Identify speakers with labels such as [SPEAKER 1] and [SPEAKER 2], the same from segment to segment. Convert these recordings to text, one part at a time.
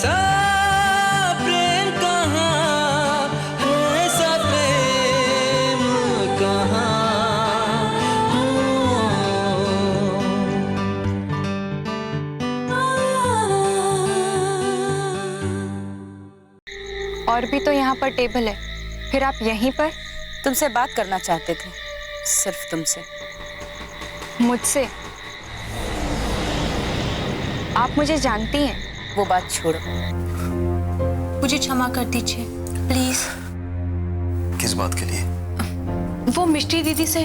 [SPEAKER 1] ऐसा प्रेम कहाँ, ऐसा प्रेम कहाँ।
[SPEAKER 2] और भी तो यहाँ पर टेबल है, फिर आप यहीं पर?
[SPEAKER 3] तुमसे बात करना चाहते थे, सिर्फ तुमसे।
[SPEAKER 2] मुझसे? आप मुझे जानती हैं?
[SPEAKER 3] वो बात छोड़ो, मुझे क्षमा कर दीजिए प्लीज।
[SPEAKER 4] किस बात के लिए?
[SPEAKER 3] वो मिष्टी दीदी से।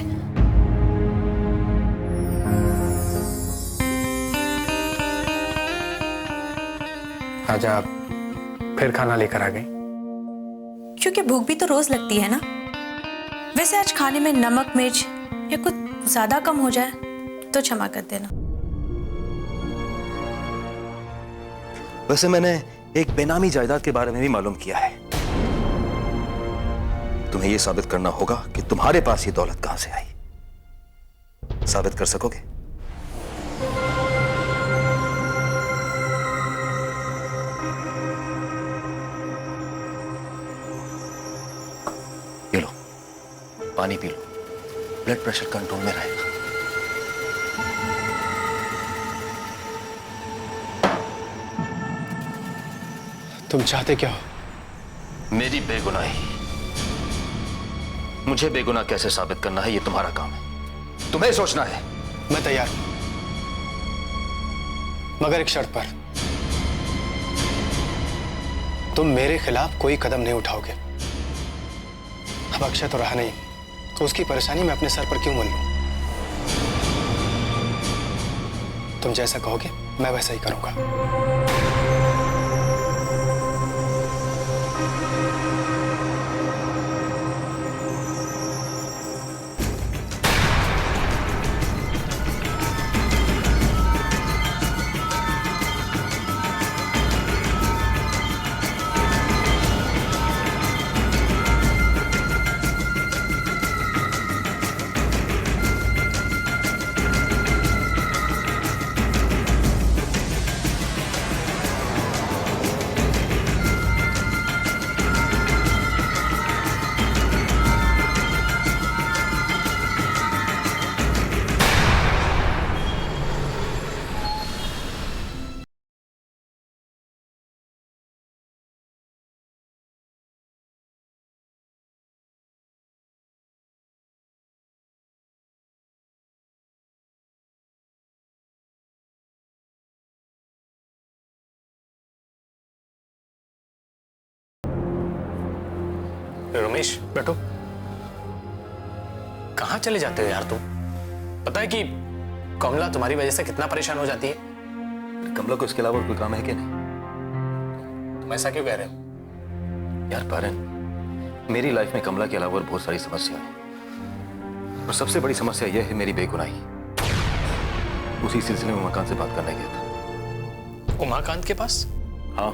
[SPEAKER 5] आज आप फिर खाना लेकर आ गई?
[SPEAKER 3] क्योंकि भूख भी तो रोज लगती है ना। वैसे आज खाने में नमक मिर्च या कुछ ज्यादा कम हो जाए तो क्षमा कर देना।
[SPEAKER 4] वैसे मैंने एक बेनामी जायदाद के बारे में भी मालूम किया है। तुम्हें यह साबित करना होगा कि तुम्हारे पास ये दौलत कहां से आई। साबित कर सकोगे? ये लो, पानी P low, blood pressure control में रहेगा।
[SPEAKER 5] तुम चाहते क्या हो?
[SPEAKER 4] मेरी बेगुनाही। मुझे बेगुनाह कैसे साबित करना है, ये तुम्हारा काम है, तुम्हें सोचना है।
[SPEAKER 5] मैं तैयार हूं, मगर एक शर्त पर। तुम मेरे खिलाफ कोई कदम नहीं उठाओगे। अब अक्षय तो रहा नहीं, तो उसकी परेशानी मैं अपने सर पर क्यों मन लूं? तुम जैसा कहोगे मैं वैसा ही करूंगा।
[SPEAKER 6] रमेश बैठो। कहाँ चले जाते हो यार तुम? पता है कि कमला तुम्हारी वजह से कितना परेशान हो जाती है।
[SPEAKER 4] कमला को इसके अलावा कोई काम है कि नहीं?
[SPEAKER 6] तुम ऐसा क्यों कह रहे हो?
[SPEAKER 4] यार पारन, मेरी लाइफ में कमला के अलावा बहुत सारी समस्याएं हैं, और सबसे बड़ी समस्या यह है मेरी बेगुनाही। उसी सिलसिले में उमाकांत से बात करने गया था।
[SPEAKER 6] उमाकांत के पास?
[SPEAKER 4] हाँ,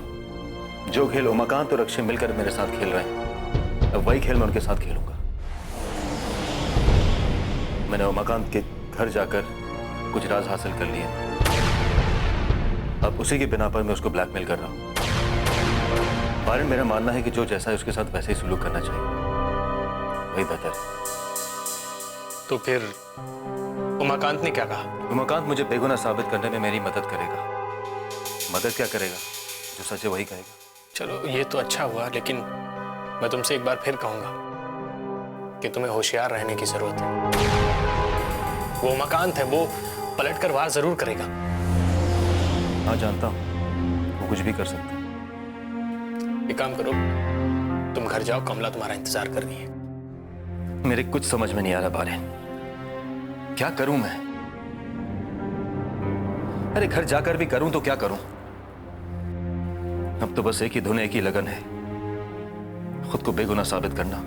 [SPEAKER 4] जो खेल उमाकांत और अक्षय मिलकर मेरे साथ खेल रहे हैं, अब वही खेल मैं उनके साथ खेलूंगा। मैंने उमाकांत के घर जाकर कुछ राज हासिल कर लिए, अब उसी के बिना पर मैं उसको ब्लैकमेल कर रहा हूं। पारन, मेरा मानना है कि जो जैसा है उसके साथ वैसे ही सुलूक करना चाहिए, वही बेहतर है।
[SPEAKER 6] तो फिर उमाकांत ने क्या कहा?
[SPEAKER 4] उमाकांत मुझे बेगुनाह साबित करने में मेरी मदद करेगा। मदद क्या करेगा? जो सच है वही कहेगा।
[SPEAKER 6] चलो ये तो अच्छा हुआ, लेकिन मैं तुमसे एक बार फिर कहूंगा कि तुम्हें होशियार रहने की जरूरत है। वो उमाकांत है, वो पलटकर वार जरूर करेगा।
[SPEAKER 4] हाँ जानता हूं, वो कुछ भी कर सकता है।
[SPEAKER 6] एक काम करो, तुम घर जाओ, कमला तुम्हारा इंतजार कर रही है।
[SPEAKER 4] मेरे कुछ समझ में नहीं आ रहा बारेन, क्या करूं मैं? अरे घर जाकर भी करूं तो क्या करूं? अब तो बस एक ही धुन, एक ही लगन है, खुद को बेगुनाह साबित करना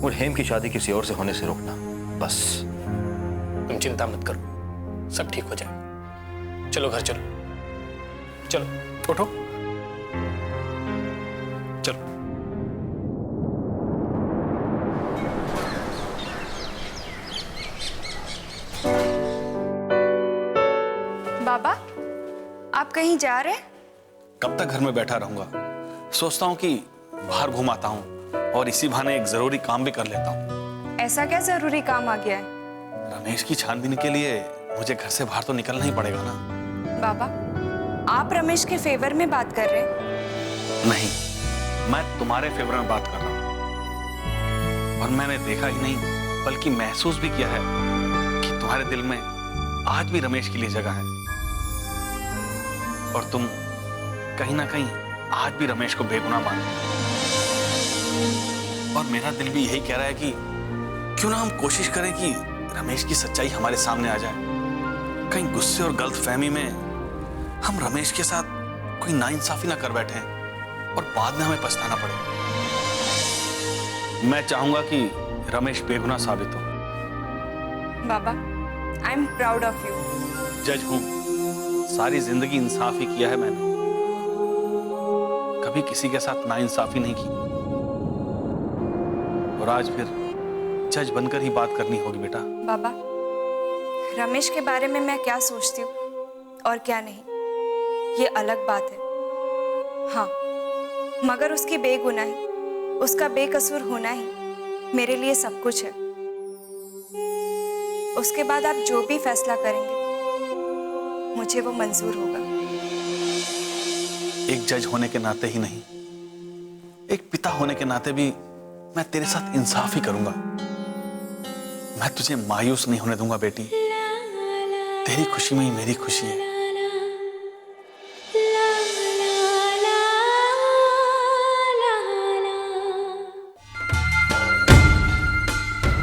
[SPEAKER 4] और हेम की शादी किसी और से होने से रोकना, बस।
[SPEAKER 6] तुम चिंता मत करो, सब ठीक हो जाए। चलो घर चलो, चलो उठो, चलो।
[SPEAKER 2] बाबा, आप कहीं जा रहे हैं?
[SPEAKER 7] कब तक घर में बैठा रहूंगा। सोचता हूँ कि बाहर घूम आता हूँ और इसी बहाने एक जरूरी काम भी कर लेता हूँ।
[SPEAKER 2] ऐसा क्या जरूरी काम आ गया है?
[SPEAKER 7] रमेश की छानबीन के लिए मुझे घर से बाहर तो निकलना ही पड़ेगा ना।
[SPEAKER 2] बाबा, आप रमेश के फेवर में बात कर रहे हैं?
[SPEAKER 7] नहीं, मैं तुम्हारे फेवर में बात कर रहा हूँ। और मैंने देखा ही नहीं बल्कि महसूस भी किया है कि तुम्हारे दिल में आज भी रमेश के लिए जगह है और तुम कहीं ना कहीं आज भी रमेश को बेगुनाह मानते हो। और मेरा दिल भी यही कह रहा है कि क्यों ना हम कोशिश करें कि रमेश की सच्चाई हमारे सामने आ जाए। कहीं गुस्से और गलतफहमी में हम रमेश के साथ कोई नाइंसाफी ना कर बैठे और बाद में हमें पछताना पड़े। मैं चाहूंगा कि रमेश बेगुनाह साबित हो।
[SPEAKER 2] बाबा, I am proud of you.
[SPEAKER 7] जज हूं, सारी जिंदगी इंसाफ ही किया है मैंने, कभी किसी के साथ नाइंसाफी नहीं की। और आज फिर जज बनकर ही बात करनी होगी बेटा।
[SPEAKER 2] बाबा, रमेश के बारे में मैं क्या सोचती हूँ और क्या नहीं, ये अलग बात है। हाँ, मगर उसकी बेगुनाही, उसका बेकसूर होना ही मेरे लिए सब कुछ है। उसके बाद आप जो भी फैसला करेंगे मुझे वो मंजूर होगा।
[SPEAKER 7] एक जज होने के नाते ही नहीं, एक पिता होने के नाते भी मैं तेरे साथ इंसाफ ही करूंगा। मैं तुझे मायूस नहीं होने दूंगा बेटी। तेरी खुशी में ही मेरी खुशी है।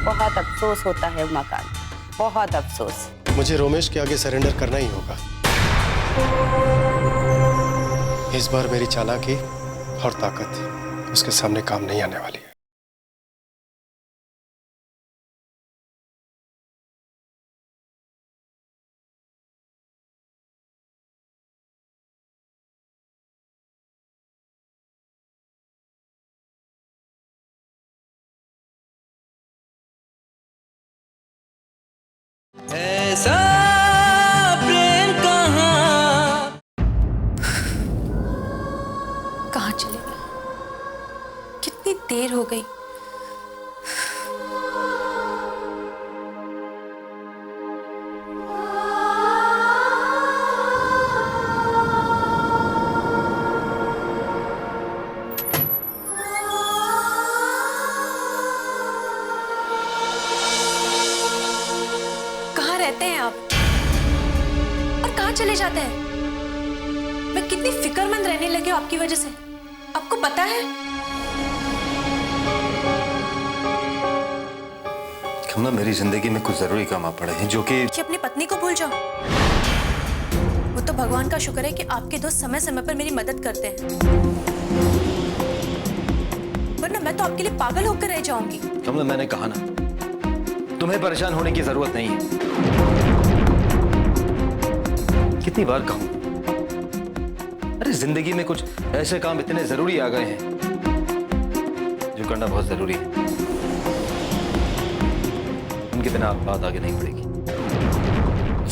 [SPEAKER 8] बहुत अफसोस होता है उमाकांत, बहुत अफसोस।
[SPEAKER 5] मुझे रोमेश के आगे सरेंडर करना ही होगा। इस बार मेरी चालाकी और ताकत उसके सामने काम नहीं आने वाली है।
[SPEAKER 1] ऐसा प्रेम कहाँ
[SPEAKER 3] कहाँ चले गए? कितनी देर हो गई। कहाँ रहते हैं आप और कहाँ चले जाते हैं? मैं कितनी फिक्रमंद रहने लगी हूँ आपकी वजह से, आपको पता है?
[SPEAKER 4] कमला, मेरी जिंदगी में कुछ जरूरी काम आ पड़े हैं जो कि
[SPEAKER 3] अपनी पत्नी को भूल जाओ। वो तो भगवान का शुक्र है कि आपके दोस्त समय समय पर मेरी मदद करते हैं, वरना मैं तो आपके लिए पागल होकर रह जाऊंगी।
[SPEAKER 4] कमला, मैंने कहा ना, तुम्हें परेशान होने की जरूरत नहीं है। कितनी बार कहूं? अरे जिंदगी में कुछ ऐसे काम इतने जरूरी आ गए हैं जो करना बहुत जरूरी है। उनके बिना बात आगे नहीं बढ़ेगी।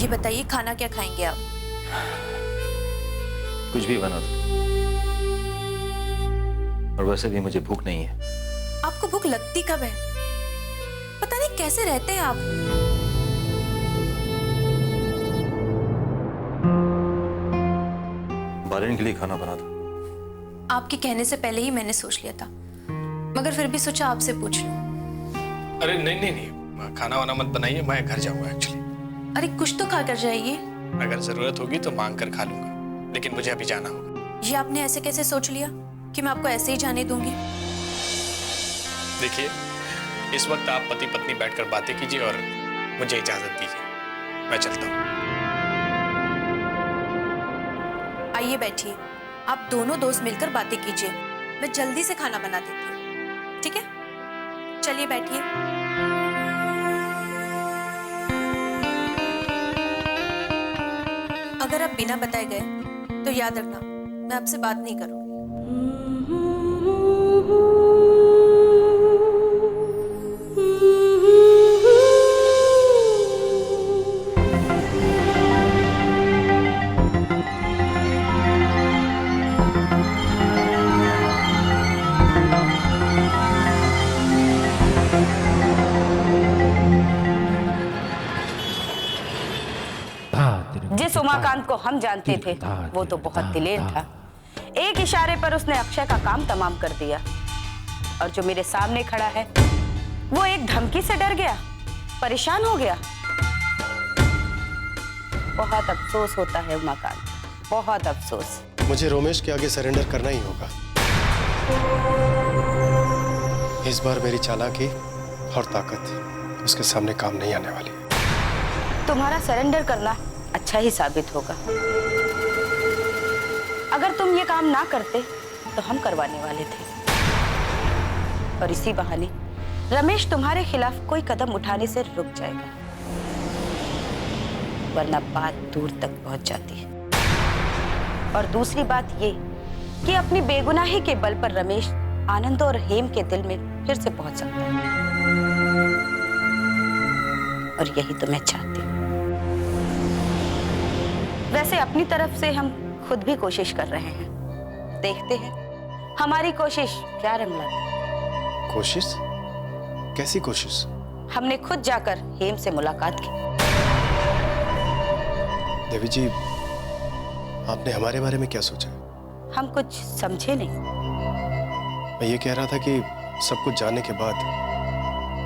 [SPEAKER 3] ये बताइए, खाना क्या खाएंगे आप?
[SPEAKER 4] कुछ भी बना दो। और वैसे भी मुझे भूख नहीं है।
[SPEAKER 3] आपको भूख लगती कब है? पता नहीं कैसे रहते हैं आप।
[SPEAKER 4] बारिन के लिए खाना बना दो।
[SPEAKER 3] आपके कहने से पहले ही मैंने सोच लिया था, मगर फिर भी सोचा आपसे पूछ लूं।
[SPEAKER 6] अरे नहीं नहीं नहीं, खाना वाना मत बनाइए, मैं घर जाऊंगा एक्चुअली।
[SPEAKER 3] अरे कुछ तो खा कर जाइए।
[SPEAKER 6] अगर जरूरत होगी तो मांग कर खा लूंगा, लेकिन मुझे अभी जाना होगा।
[SPEAKER 3] ये आपने ऐसे कैसे सोच लिया कि मैं आपको ऐसे ही जाने दूंगी?
[SPEAKER 6] देखिए, इस वक्त आप पति पत्नी बैठकर बातें कीजिए और मुझे इजाजत दीजिए, मैं चलता हूँ।
[SPEAKER 3] आइए बैठिए, आप दोनों दोस्त मिलकर बातें कीजिए, मैं जल्दी से खाना बना देती हूँ। ठीक है, चलिए बैठिए। अगर आप बिना बताए गए तो याद रखना, मैं आपसे बात नहीं करूंगी।
[SPEAKER 8] उमाकांत को हम जानते थे वो तो बहुत दिलेर था। एक इशारे पर उसने अक्षय का काम तमाम कर दिया। और जो मेरे सामने खड़ा है वो एक धमकी से डर गया, परेशान हो गया। बहुत अफसोस होता है उमाकांत, बहुत अफसोस।
[SPEAKER 5] मुझे रोमेश के आगे सरेंडर करना ही होगा। इस बार मेरी चालाकी और ताकत उसके सामने काम नहीं आने वाली।
[SPEAKER 8] तुम्हारा सरेंडर करना अच्छा ही साबित होगा। अगर तुम ये काम ना करते तो हम करवाने वाले थे, और इसी बहाने रमेश तुम्हारे खिलाफ कोई कदम उठाने से रुक जाएगा, वरना बात दूर तक पहुंच जाती है। और दूसरी बात ये कि अपनी बेगुनाही के बल पर रमेश आनंद और हेम के दिल में फिर से पहुंच सकता है, और यही तो मैं चाहती हूँ। वैसे अपनी तरफ से हम खुद भी कोशिश कर रहे हैं, देखते हैं हमारी कोशिश क्या रंग लाती है।
[SPEAKER 5] कोशिश? कैसी कोशिश?
[SPEAKER 8] हमने खुद जाकर हेम से मुलाकात की।
[SPEAKER 5] देवी जी, आपने हमारे बारे में क्या सोचा?
[SPEAKER 8] हम कुछ समझे नहीं।
[SPEAKER 5] मैं ये कह रहा था कि सब कुछ जानने के बाद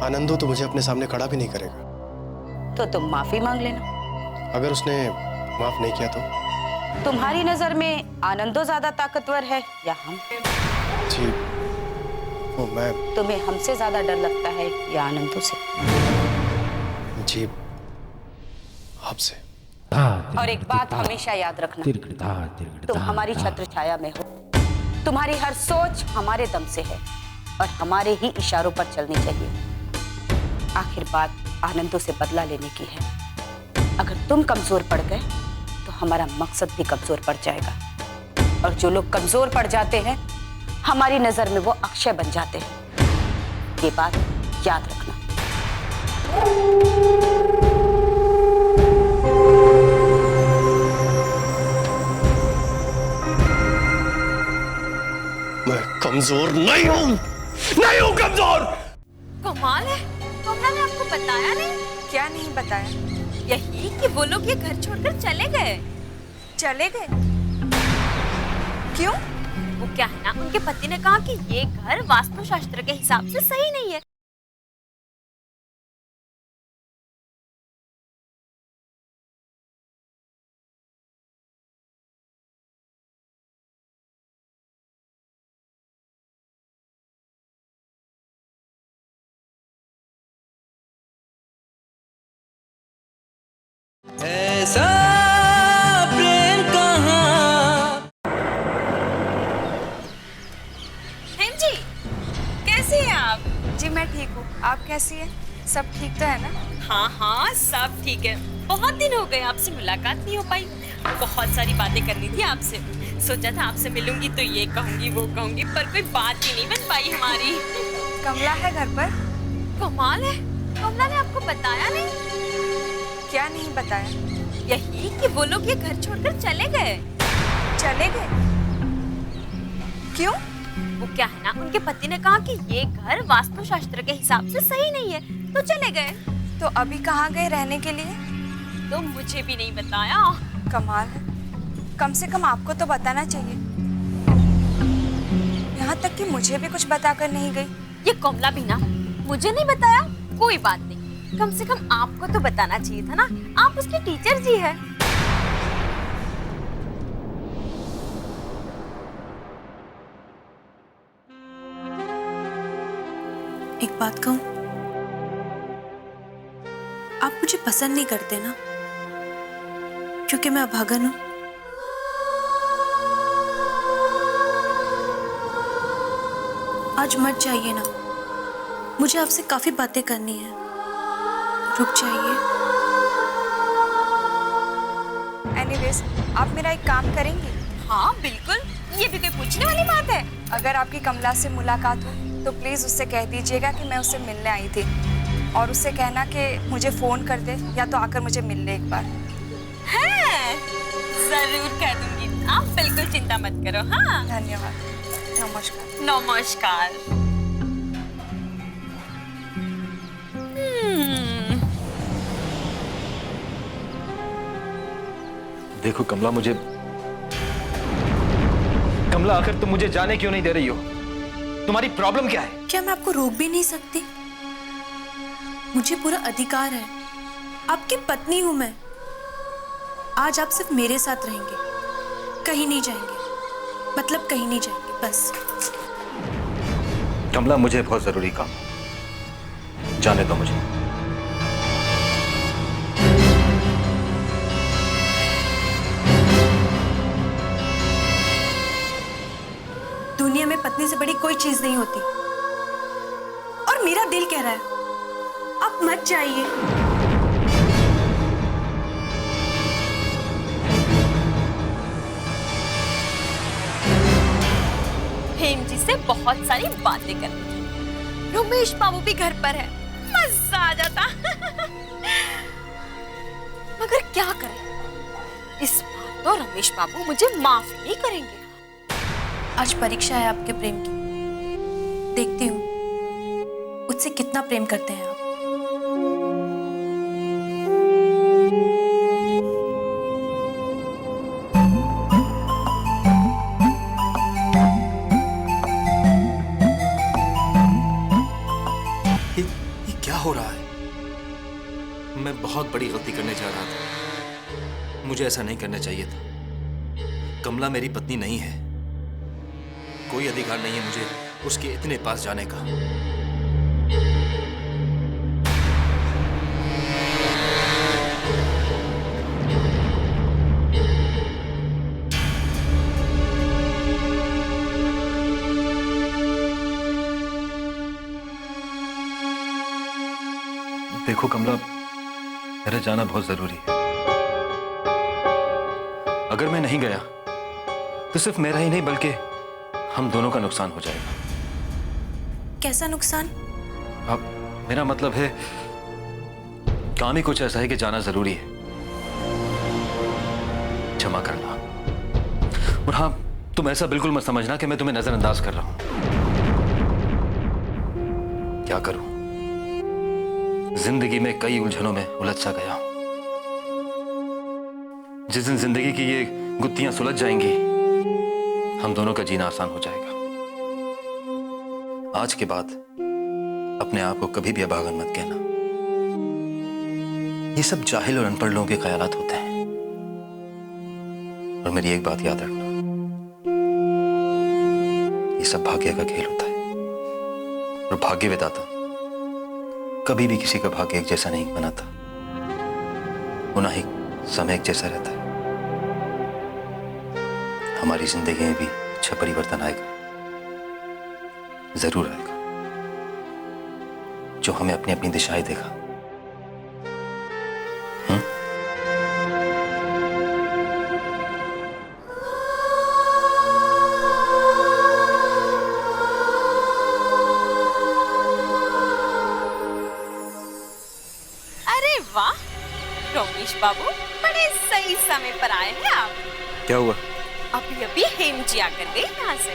[SPEAKER 5] आनंदो तो मुझे अपने सामने खड़ा भी नहीं करेगा।
[SPEAKER 8] तो तुम माफी मांग लेना।
[SPEAKER 5] अगर उसने माफ नहीं किया तो?
[SPEAKER 8] तुम्हारी नजर में आनंदो ज्यादा ताकतवर है या हम?
[SPEAKER 5] जी, वो मैं।
[SPEAKER 8] तुम्हें हमसे ज्यादा डर लगता है या आनंदो से?
[SPEAKER 5] जी, आपसे।
[SPEAKER 8] और एक बात हमेशा याद रखना, तुम हमारी छत्र छाया में हो। तुम्हारी हर सोच हमारे दम से है और हमारे ही इशारों पर चलनी चाहिए। आखिर बात आनंदों से बदला लेने की है। अगर तुम कमजोर पड़ गए तो हमारा मकसद भी कमजोर पड़ जाएगा, और जो लोग कमजोर पड़ जाते हैं हमारी नजर में वो अक्षय बन जाते हैं। ये बात याद रखना।
[SPEAKER 5] मैं कमजोर नहीं हूं, नहीं हूं कमजोर।
[SPEAKER 3] कमाल है, कमला ने आपको बताया नहीं?
[SPEAKER 2] क्या नहीं बताया?
[SPEAKER 3] यही कि वो लोग ये घर छोड़कर चले गए।
[SPEAKER 2] चले गए? क्यों?
[SPEAKER 3] वो क्या है ना, उनके पति ने कहा कि ये घर वास्तुशास्त्र के हिसाब से सही नहीं है।
[SPEAKER 1] ऐसा प्रेम कहाँ।
[SPEAKER 3] हेम जी, कैसे हैं आप?
[SPEAKER 2] जी मैं ठीक हूँ, आप कैसी हैं? सब ठीक तो है ना?
[SPEAKER 3] हाँ हाँ, सब ठीक है। बहुत दिन हो गए, आपसे मुलाकात नहीं हो पाई। बहुत सारी बातें करनी थी आपसे। सोचा था आपसे मिलूंगी तो ये कहूंगी वो कहूंगी, पर कोई बात ही नहीं बन पाई हमारी।
[SPEAKER 2] कमला है घर पर?
[SPEAKER 3] कमाल है, कमला ने आपको बताया नहीं?
[SPEAKER 2] क्या नहीं बताया?
[SPEAKER 3] यही कि वो लोग ये घर छोड़कर चले गए।
[SPEAKER 2] चले गए? क्यों?
[SPEAKER 3] वो क्या है ना, उनके पति ने कहा कि ये घर वास्तुशास्त्र के हिसाब से सही नहीं है, तो चले गए।
[SPEAKER 2] तो अभी कहाँ गए रहने के लिए?
[SPEAKER 3] तो मुझे भी नहीं बताया।
[SPEAKER 2] कमाल है, कम से कम आपको तो बताना चाहिए। यहाँ तक कि मुझे भी कुछ बताकर नहीं गई।
[SPEAKER 3] ये कमला भी ना, मुझे नहीं बताया। कोई बात नहीं, कम से कम आपको तो बताना चाहिए था ना, आप उसके टीचर जी हैं।
[SPEAKER 9] एक बात कहूं, आप मुझे पसंद नहीं करते ना, क्योंकि मैं अभागन हूं। आज मत जाइए ना, मुझे आपसे काफी बातें करनी है। रुक जाइए।
[SPEAKER 2] एनीवेज, आप मेरा एक काम करेंगी?
[SPEAKER 3] हाँ बिल्कुल, ये भी कोई पूछने वाली बात है?
[SPEAKER 2] अगर आपकी कमला से मुलाकात हो तो प्लीज उससे कह दीजिएगा कि मैं उससे मिलने आई थी, और उससे कहना कि मुझे फोन कर दे या तो आकर मुझे मिल ले एक बार।
[SPEAKER 3] है, जरूर कह दूंगी, आप बिल्कुल चिंता मत करो। हाँ,
[SPEAKER 2] धन्यवाद, नमस्कार।
[SPEAKER 3] नमस्कार।
[SPEAKER 4] देखो कमला, कमला आखिर तुम मुझे जाने क्यों नहीं दे रही हो? तुम्हारी प्रॉब्लम क्या है?
[SPEAKER 9] क्या मैं आपको रोक भी नहीं सकती? मुझे पूरा अधिकार है। आपकी पत्नी हूं मैं। आज आप सिर्फ मेरे साथ रहेंगे, कहीं नहीं जाएंगे। मतलब कहीं नहीं जाएंगे, बस।
[SPEAKER 4] कमला, मुझे बहुत जरूरी काम है, जाने दो मुझे।
[SPEAKER 9] दुनिया में पत्नी से बड़ी कोई चीज नहीं होती। और मेरा दिल कह रहा है आप मत जाइए।
[SPEAKER 3] हेम जी से बहुत सारी बातें करनी थी। रमेश बाबू भी घर पर है, मजा आ जाता। मगर क्या करें, इस बार तो रमेश बाबू मुझे माफ नहीं करेंगे।
[SPEAKER 9] आज परीक्षा है आपके प्रेम की। देखती हूँ मुझसे कितना प्रेम करते हैं आप।
[SPEAKER 4] ये क्या हो रहा है? मैं बहुत बड़ी गलती करने जा रहा था। मुझे ऐसा नहीं करना चाहिए था। कमला मेरी पत्नी नहीं है। कोई अधिकार नहीं है मुझे उसके इतने पास जाने का। देखो कमला, मेरा जाना बहुत जरूरी है। अगर मैं नहीं गया तो सिर्फ मेरा ही नहीं बल्कि हम दोनों का नुकसान हो जाएगा।
[SPEAKER 9] कैसा नुकसान?
[SPEAKER 4] अब मेरा मतलब है, काम ही कुछ ऐसा है कि जाना जरूरी है। क्षमा करना। और हाँ, तुम ऐसा बिल्कुल मत समझना कि मैं तुम्हें नजरअंदाज कर रहा हूं। क्या करूं, जिंदगी में कई उलझनों में उलझ सा गया हूं। जिस दिन जिंदगी की ये गुत्थियां सुलझ जाएंगी, हम दोनों का जीना आसान हो जाएगा। आज के बाद अपने आप को कभी भी अभागन मत कहना। ये सब जाहिल और अनपढ़ लोगों के ख्यालात होते हैं। और मेरी एक बात याद रखना, ये सब भाग्य का खेल होता है। और भाग्य विधाता कभी भी किसी का भाग्य एक जैसा नहीं बनाता। वो ना ही समय एक जैसा रहता है। हमारी जिंदगी में भी अच्छा परिवर्तन आएगा, जरूर आएगा, जो हमें अपनी अपनी दिशाएं देगा।
[SPEAKER 3] अरे वाह रमेश बाबू, बड़े सही समय पर आए हैं आप।
[SPEAKER 4] क्या हुआ?
[SPEAKER 3] अभी अभी हेम जी आकर गए यहाँ से।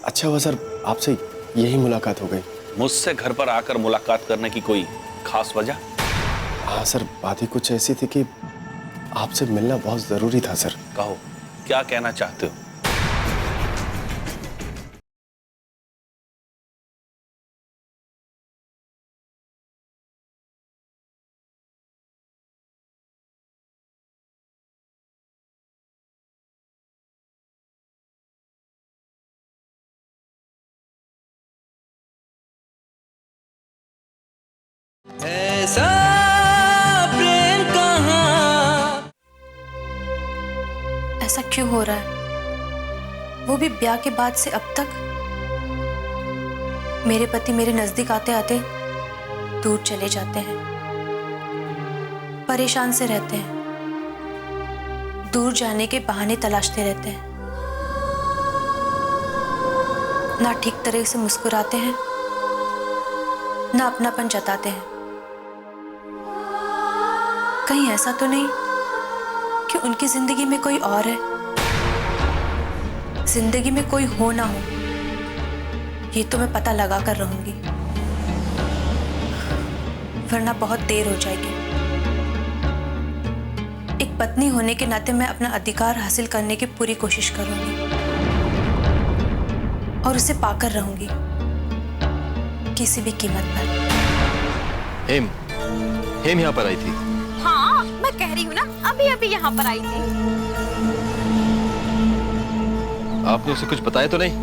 [SPEAKER 5] अच्छा हुआ सर, आपसे यही मुलाकात हो गई।
[SPEAKER 7] मुझसे घर पर आकर मुलाकात करने की कोई खास वजह?
[SPEAKER 5] हाँ सर, बात ही कुछ ऐसी थी कि आपसे मिलना बहुत जरूरी था सर।
[SPEAKER 7] कहो, क्या कहना चाहते हो?
[SPEAKER 1] ऐसा प्रेम कहाँ।
[SPEAKER 9] ऐसा क्यों हो रहा है? वो भी ब्याह के बाद से अब तक। मेरे पति मेरे नजदीक आते आते दूर चले जाते हैं, परेशान से रहते हैं, दूर जाने के बहाने तलाशते रहते हैं। ना ठीक तरह से मुस्कुराते हैं, ना अपनापन जताते हैं। कहीं ऐसा तो नहीं कि उनकी जिंदगी में कोई और है, जिंदगी में कोई हो ना हो, ये तो मैं पता लगा कर रहूंगी, वरना बहुत देर हो जाएगी। पत्नी होने के नाते मैं अपना अधिकार हासिल करने की पूरी कोशिश करूंगी और उसे पाकर रहूंगी, किसी भी कीमत पर।
[SPEAKER 4] हेम यहाँ पर आई थी।
[SPEAKER 3] हाँ, मैं कह रही हूँ ना, अभी अभी यहाँ पर आई थी।
[SPEAKER 4] आपने उसे कुछ बताया तो नहीं?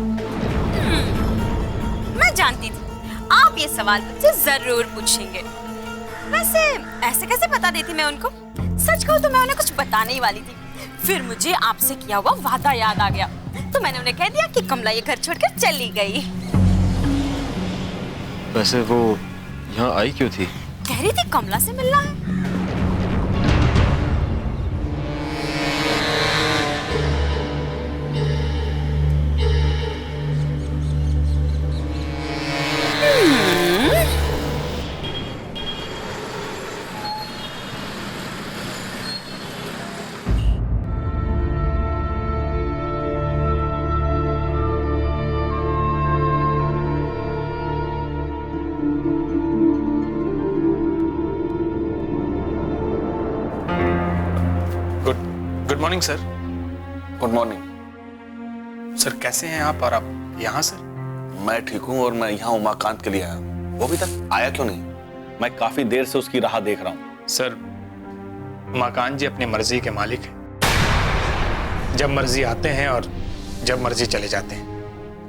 [SPEAKER 3] मैं जानती थी आप ये सवाल मुझसे जरूर पूछेंगे। वैसे ऐसे कैसे बता देती मैं उनको? सच कहूँ तो मैं उन्हें कुछ बताने ही वाली थी, फिर मुझे आपसे किया हुआ वादा याद आ गया, तो मैंने उन्हें कह दिया कि कमला ये घर छोड़कर चली गई।
[SPEAKER 4] वैसे वो यहाँ आई क्यों थी?
[SPEAKER 3] कह रही थी कमला से मिलना है।
[SPEAKER 6] Good morning sir.
[SPEAKER 7] Good morning.
[SPEAKER 6] Sir कैसे हैं आप, और आप यहाँ सर?
[SPEAKER 7] मैं ठीक हूँ और मैं यहाँ उमाकांत के लिए आया हूँ। वो अभी तक आया क्यों नहीं? मैं काफी देर से उसकी राह देख रहा हूँ।
[SPEAKER 6] सर, उमाकांत जी अपनी मर्जी के मालिक हैं। जब मर्जी आते हैं और जब मर्जी चले जाते हैं।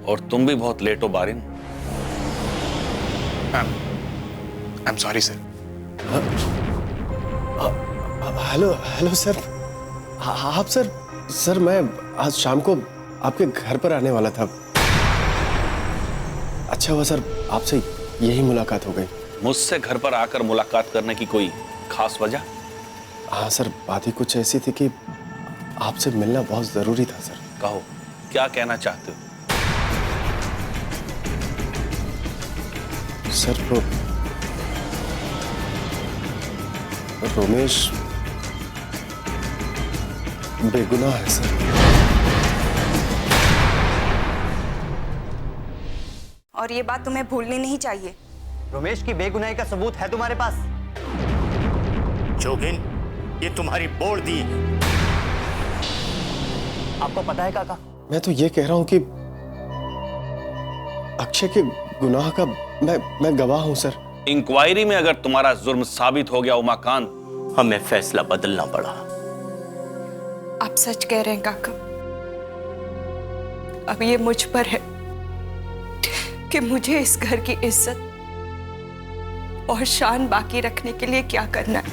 [SPEAKER 7] और तुम भी बहुत लेट हो बारिन।
[SPEAKER 6] I am sorry sir.
[SPEAKER 5] Hello hello sir. आप सर मैं आज शाम को आपके घर पर आने वाला था। अच्छा हुआ सर, आपसे यही मुलाकात हो गई।
[SPEAKER 7] मुझसे घर पर आकर मुलाकात करने की कोई खास वजह?
[SPEAKER 5] हाँ सर, बात ही कुछ ऐसी थी कि आपसे मिलना बहुत जरूरी था सर।
[SPEAKER 7] कहो, क्या कहना चाहते हो?
[SPEAKER 5] सर वो रोमेश बेगुनाह है सर।
[SPEAKER 2] और ये बात तुम्हें भूलनी नहीं चाहिए।
[SPEAKER 1] रमेश की बेगुनाही का सबूत है तुम्हारे पास?
[SPEAKER 10] जोगिन, ये तुम्हारी बोल दी।
[SPEAKER 1] आपको पता है काका?
[SPEAKER 5] मैं तो ये कह रहा हूं कि अक्षय के गुनाह का मैं गवाह हूं सर।
[SPEAKER 7] इंक्वायरी में अगर तुम्हारा जुर्म साबित हो गया उमाकांत,
[SPEAKER 10] हमें फैसला बदलना पड़ा।
[SPEAKER 2] आप सच कह रहे हैं काका। अब ये मुझ पर है कि मुझे इस घर की इज्जत और शान बाकी रखने के लिए क्या करना है।